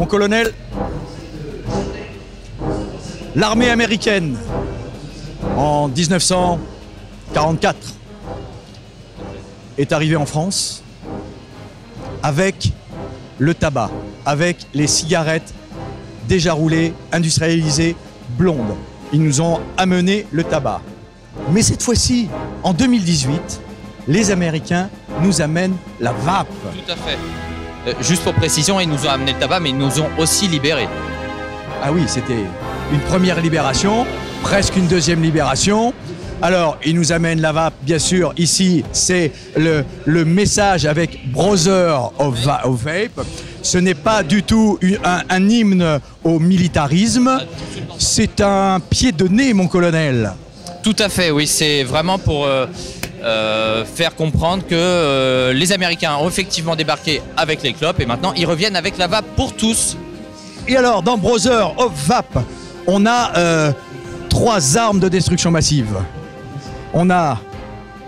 colonel, l'armée américaine, en 1944, est arrivée en France avec le tabac, avec les cigarettes déjà roulées, industrialisées, blondes. Ils nous ont amené le tabac. Mais cette fois-ci, en 2018, les Américains nous amènent la vape. Tout à fait. Juste pour précision, ils nous ont amené le tabac, mais ils nous ont aussi libérés. Ah oui, c'était une première libération, presque une deuxième libération. Alors, ils nous amènent la vape, bien sûr. Ici, c'est le message avec Brother of Vape. Ce n'est pas du tout un hymne au militarisme. C'est un pied de nez, mon colonel. Tout à fait, oui. C'est vraiment pour faire comprendre que les Américains ont effectivement débarqué avec les clopes et maintenant ils reviennent avec la vape pour tous. Et alors, dans Brother of Vape, on a 3 armes de destruction massive. On a,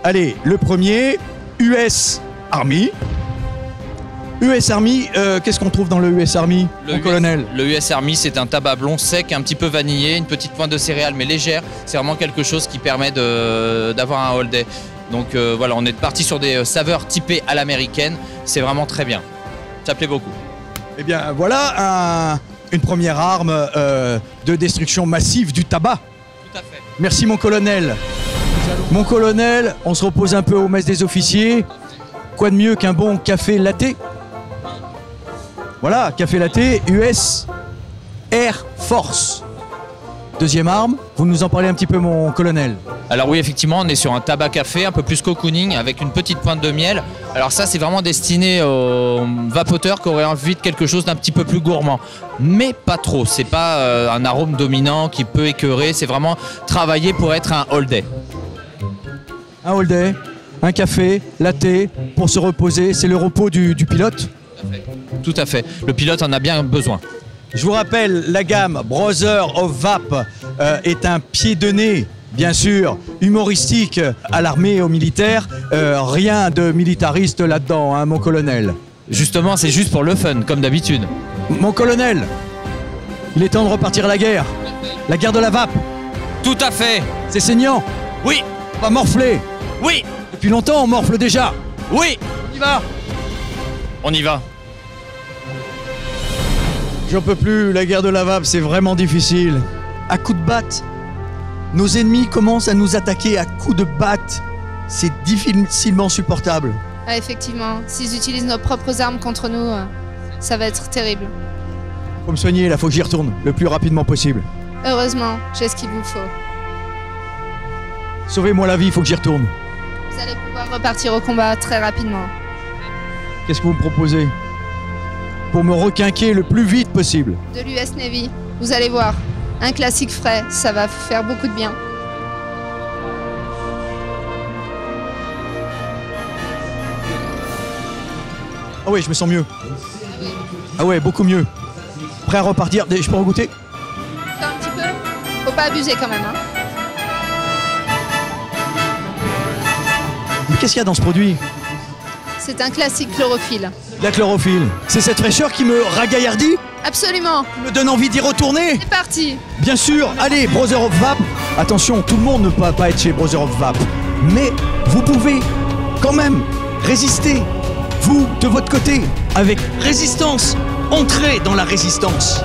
allez, le premier, US Army. US Army, qu'est-ce qu'on trouve dans le US Army, mon colonel? Le US Army, c'est un tabac blond sec, un petit peu vanillé, une petite pointe de céréales mais légère. C'est vraiment quelque chose qui permet d'avoir un all day. Donc voilà, on est parti sur des saveurs typées à l'américaine. C'est vraiment très bien. Ça plaît beaucoup. Eh bien, voilà une première arme de destruction massive du tabac. Tout à fait. Merci, mon colonel. Mon colonel, on se repose un peu aux messes des officiers. Quoi de mieux qu'un bon café latte? Voilà, café latte, US Air Force. Deuxième arme, vous nous en parlez un petit peu, mon colonel. Alors oui, effectivement, on est sur un tabac café un peu plus cocooning avec une petite pointe de miel. Alors ça, c'est vraiment destiné aux vapoteurs qui auraient envie de quelque chose d'un petit peu plus gourmand. Mais pas trop, c'est pas un arôme dominant qui peut écœurer, c'est vraiment travaillé pour être un all day. Un all day, un café, latte, pour se reposer, c'est le repos du pilote. Tout à fait, le pilote en a bien besoin. Je vous rappelle, la gamme Brother of Vape est un pied de nez, bien sûr, humoristique à l'armée et aux militaires. Rien de militariste là-dedans, hein, mon colonel. Justement, c'est juste pour le fun, comme d'habitude. Mon colonel, il est temps de repartir à la guerre. La guerre de la vape. Tout à fait. C'est saignant. Oui. On va morfler. Oui. Depuis longtemps, on morfle déjà. Oui. On y va. On y va. J'en peux plus, la guerre de la vape, c'est vraiment difficile. À coups de batte, nos ennemis commencent à nous attaquer à coups de batte. C'est difficilement supportable. Ah, effectivement, s'ils utilisent nos propres armes contre nous, ça va être terrible. Faut me soigner, là, faut que j'y retourne le plus rapidement possible. Heureusement, j'ai ce qu'il vous faut. Sauvez-moi la vie, faut que j'y retourne. Vous allez pouvoir repartir au combat très rapidement. Qu'est-ce que vous me proposez? Pour me requinquer le plus vite possible. De l'US Navy, vous allez voir. Un classique frais, ça va vous faire beaucoup de bien. Ah ouais, je me sens mieux. Ah ouais, beaucoup mieux. Prêt à repartir? Je peux regoûter? Un petit peu. Faut pas abuser quand même, hein. Mais qu'est-ce qu'il y a dans ce produit? C'est un classique chlorophylle. La chlorophylle. C'est cette fraîcheur qui me ragaillardit? Absolument. Qui me donne envie d'y retourner? C'est parti. Bien sûr. Allez, Brother of Vape. Attention, tout le monde ne peut pas être chez Brother of Vape. Mais vous pouvez quand même résister. Vous, de votre côté, avec résistance. Entrez dans la résistance.